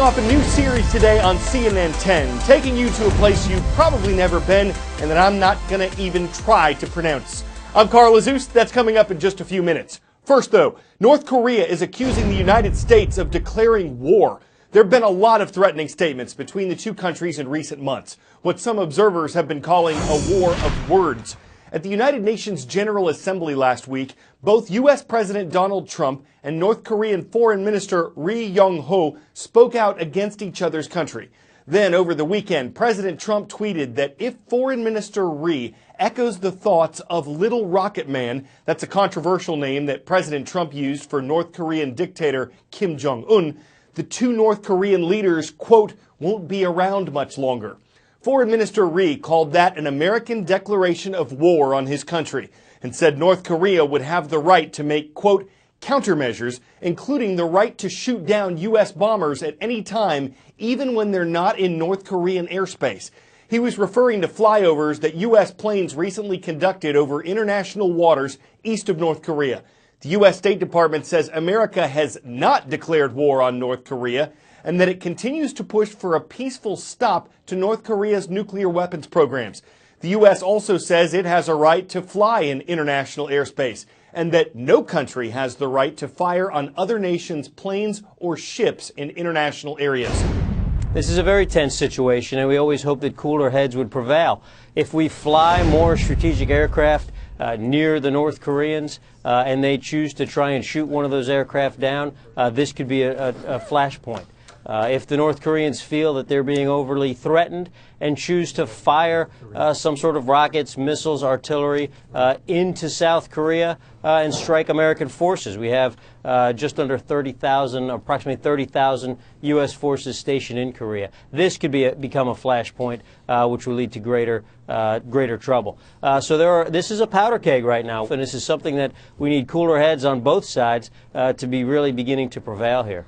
Kicking off a new series today on CNN 10, taking you to a place you've probably never been and that I'm not going to even try to pronounce. I'm Carl Azuz. That's coming up in just a few minutes. First, though, North Korea is accusing the United States of declaring war. There have been a lot of threatening statements between the two countries in recent months, what some observers have been calling a war of words. At the United Nations General Assembly last week, both U.S. President Donald Trump and North Korean Foreign Minister Ri Yong-ho spoke out against each other's country. Then, over the weekend, President Trump tweeted that if Foreign Minister Ri echoes the thoughts of Little Rocket Man, that's a controversial name that President Trump used for North Korean dictator Kim Jong-un, the two North Korean leaders, quote, won't be around much longer. Foreign Minister Ri called that an American declaration of war on his country and said North Korea would have the right to make, quote, countermeasures, including the right to shoot down U.S. bombers at any time, even when they're not in North Korean airspace. He was referring to flyovers that U.S. planes recently conducted over international waters east of North Korea. The U.S. State Department says America has not declared war on North Korea and that it continues to push for a peaceful stop to North Korea's nuclear weapons programs. The U.S. also says it has a right to fly in international airspace and that no country has the right to fire on other nations' planes or ships in international areas. This is a very tense situation, and we always hope that cooler heads would prevail. If we fly more strategic aircraft near the North Koreans and they choose to try and shoot one of those aircraft down, this could be a flashpoint. If the North Koreans feel that they're being overly threatened and choose to fire some sort of rockets, missiles, artillery into South Korea and strike American forces. We have just under 30,000, approximately 30,000 U.S. forces stationed in Korea. This could become a flashpoint, which will lead to greater trouble. This is a powder keg right now, and this is something that we need cooler heads on both sides to be really beginning to prevail here.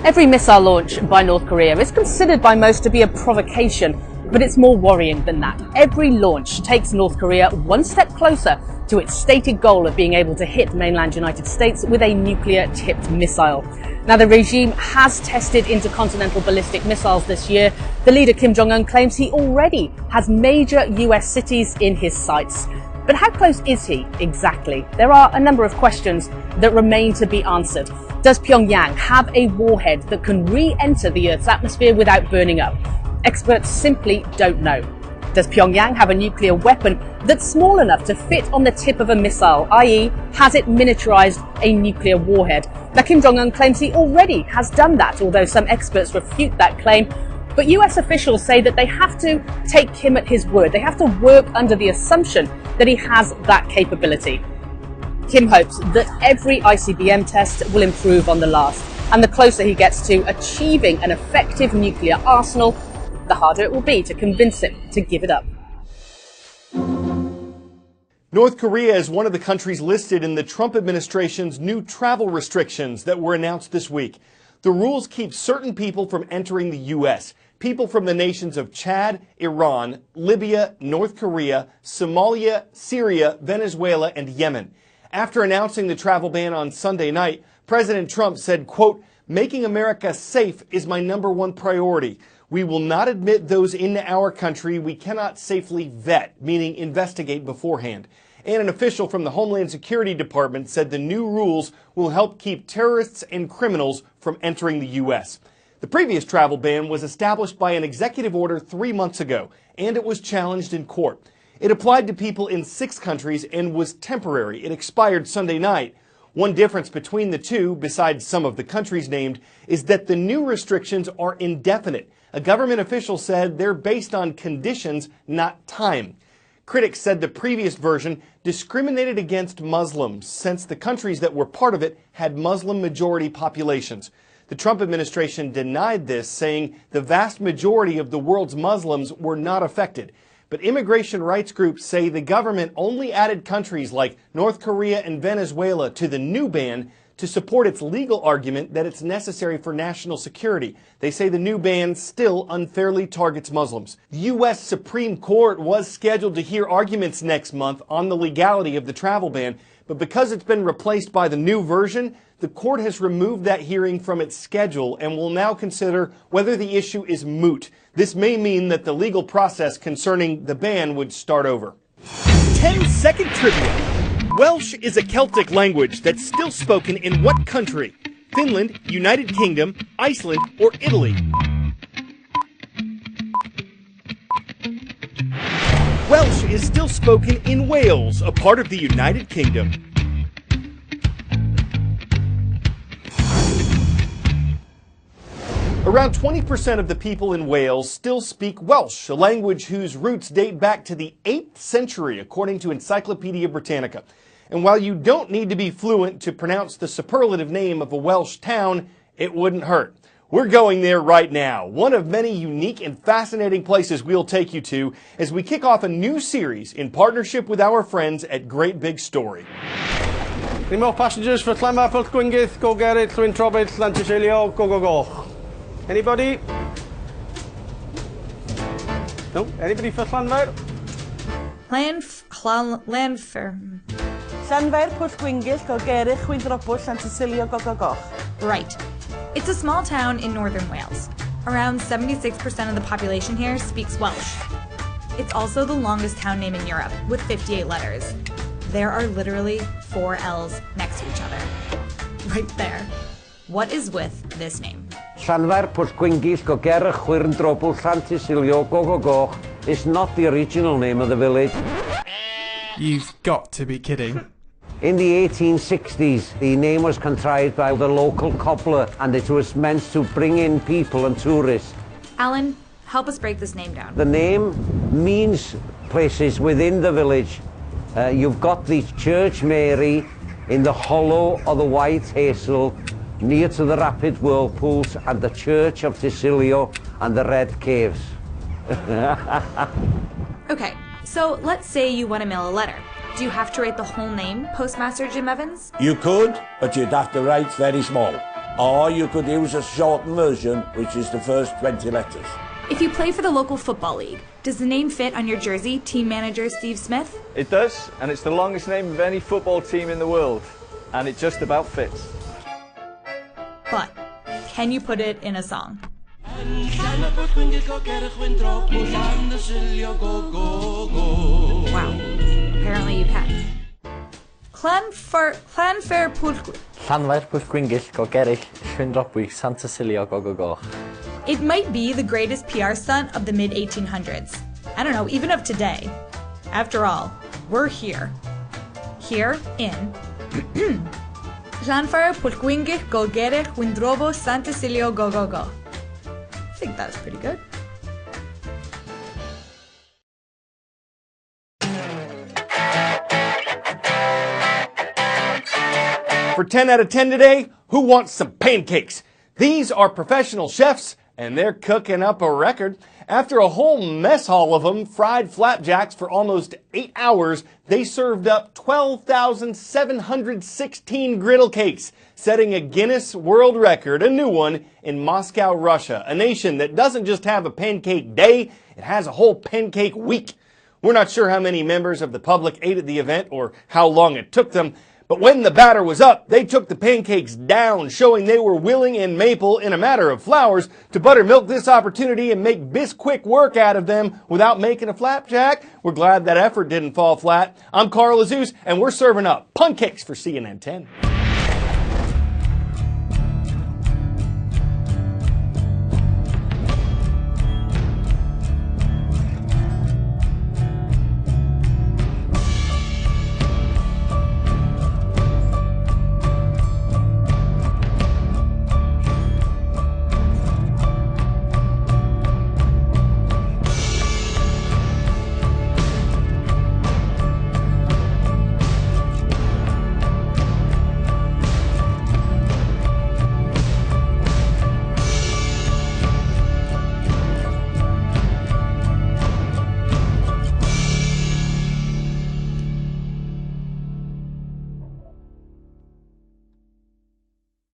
Every missile launch by North Korea is considered by most to be a provocation, but it's more worrying than that. Every launch takes North Korea one step closer to its stated goal of being able to hit mainland United States with a nuclear-tipped missile. Now, the regime has tested intercontinental ballistic missiles this year. The leader, Kim Jong-un, claims he already has major US cities in his sights. But how close is he exactly? There are a number of questions that remain to be answered. Does Pyongyang have a warhead that can re-enter the Earth's atmosphere without burning up? Experts simply don't know. Does Pyongyang have a nuclear weapon that's small enough to fit on the tip of a missile, i.e., has it miniaturized a nuclear warhead? Now, Kim Jong-un claims he already has done that, although some experts refute that claim. But US officials say that they have to take him at his word. They have to work under the assumption that he has that capability. Kim hopes that every ICBM test will improve on the last, and the closer he gets to achieving an effective nuclear arsenal, the harder it will be to convince him to give it up. North Korea is one of the countries listed in the Trump administration's new travel restrictions that were announced this week. The rules keep certain people from entering the U.S., people from the nations of Chad, Iran, Libya, North Korea, Somalia, Syria, Venezuela, and Yemen. After announcing the travel ban on Sunday night, President Trump said, quote, making America safe is my #1 priority. We will not admit those into our country we cannot safely vet, meaning investigate beforehand. And an official from the Homeland Security Department said the new rules will help keep terrorists and criminals from entering the U.S. The previous travel ban was established by an executive order 3 months ago, and it was challenged in court. It applied to people in 6 countries and was temporary. It expired Sunday night. One difference between the two, besides some of the countries named, is that the new restrictions are indefinite. A government official said they're based on conditions, not time. Critics said the previous version discriminated against Muslims, since the countries that were part of it had Muslim-majority populations. The Trump administration denied this, saying the vast majority of the world's Muslims were not affected. But immigration rights groups say the government only added countries like North Korea and Venezuela to the new ban to support its legal argument that it's necessary for national security. They say the new ban still unfairly targets Muslims. The U.S. Supreme Court was scheduled to hear arguments next month on the legality of the travel ban, but because it's been replaced by the new version, the court has removed that hearing from its schedule and will now consider whether the issue is moot. This may mean that the legal process concerning the ban would start over. 10-second trivia. Welsh is a Celtic language that's still spoken in what country? Finland, United Kingdom, Iceland, or Italy? Welsh is still spoken in Wales, a part of the United Kingdom. Around 20% of the people in Wales still speak Welsh, a language whose roots date back to the 8th century, according to Encyclopedia Britannica. And while you don't need to be fluent to pronounce the superlative name of a Welsh town, it wouldn't hurt. We're going there right now, one of many unique and fascinating places we'll take you to as we kick off a new series in partnership with our friends at Great Big Story. Any more passengers for Llanfair, Port Gwyngyth, Go Gerrit, Llwyn Trobit, Llantysilio, Go Go Go? Anybody? No? Anybody for Llanfair? Llanfair. Llanfair, Port Gwyngyll, Go Gerrit, Llwyn Trobit, Llantysilio, Go Go Go. Right. It's a small town in northern Wales. Around 76% of the population here speaks Welsh. It's also the longest town name in Europe, with 58 letters. There are literally 4 L's next to each other. Right there. What is with this name? Llanfair, Port Gwyngyll, Go Gerrit, Llwyn Trobit, Llantysilio, Go Go Go is not the original name of the village. You've got to be kidding. In the 1860s, the name was contrived by the local cobbler, and it was meant to bring in people and tourists. Alan, help us break this name down. The name means places within the village. You've got the Church Mary in the hollow of the White Hazel, near to the rapid whirlpools, and the Church of Tysilio and the Red Caves. Okay, so let's say you want to mail a letter. Do you have to write the whole name, Postmaster Jim Evans? You could, but you'd have to write very small. Or you could use a shortened version, which is the first 20 letters. If you play for the local football league, does the name fit on your jersey, team manager Steve Smith? It does, and it's the longest name of any football team in the world. And it just about fits. But can you put it in a song? Wow, apparently you can. Llanfair, Port Gwyngyll, Go Gerrit, Llwyn Trobit, Llantysilio, Go Go Go. It might be the greatest PR stunt of the mid-1800s. I don't know, even of today. After all, we're here. Here in Llanfair, Port Gwyngyll, Go Gerrit, Llwyn Trobit, Llantysilio, Go Go Go. I think that's pretty good. For 10 out of 10 today, who wants some pancakes? These are professional chefs, and they're cooking up a record. After a whole mess hall of them fried flapjacks for almost 8 hours, they served up 12,716 griddle cakes, setting a Guinness World Record, a new one, in Moscow, Russia, a nation that doesn't just have a pancake day, it has a whole pancake week. We're not sure how many members of the public ate at the event or how long it took them, but when the batter was up, they took the pancakes down, showing they were willing and maple in a matter of flowers to buttermilk this opportunity and make Bisquick work out of them without making a flapjack. We're glad that effort didn't fall flat. I'm Carl Azuz, and we're serving up pancakes for CNN 10.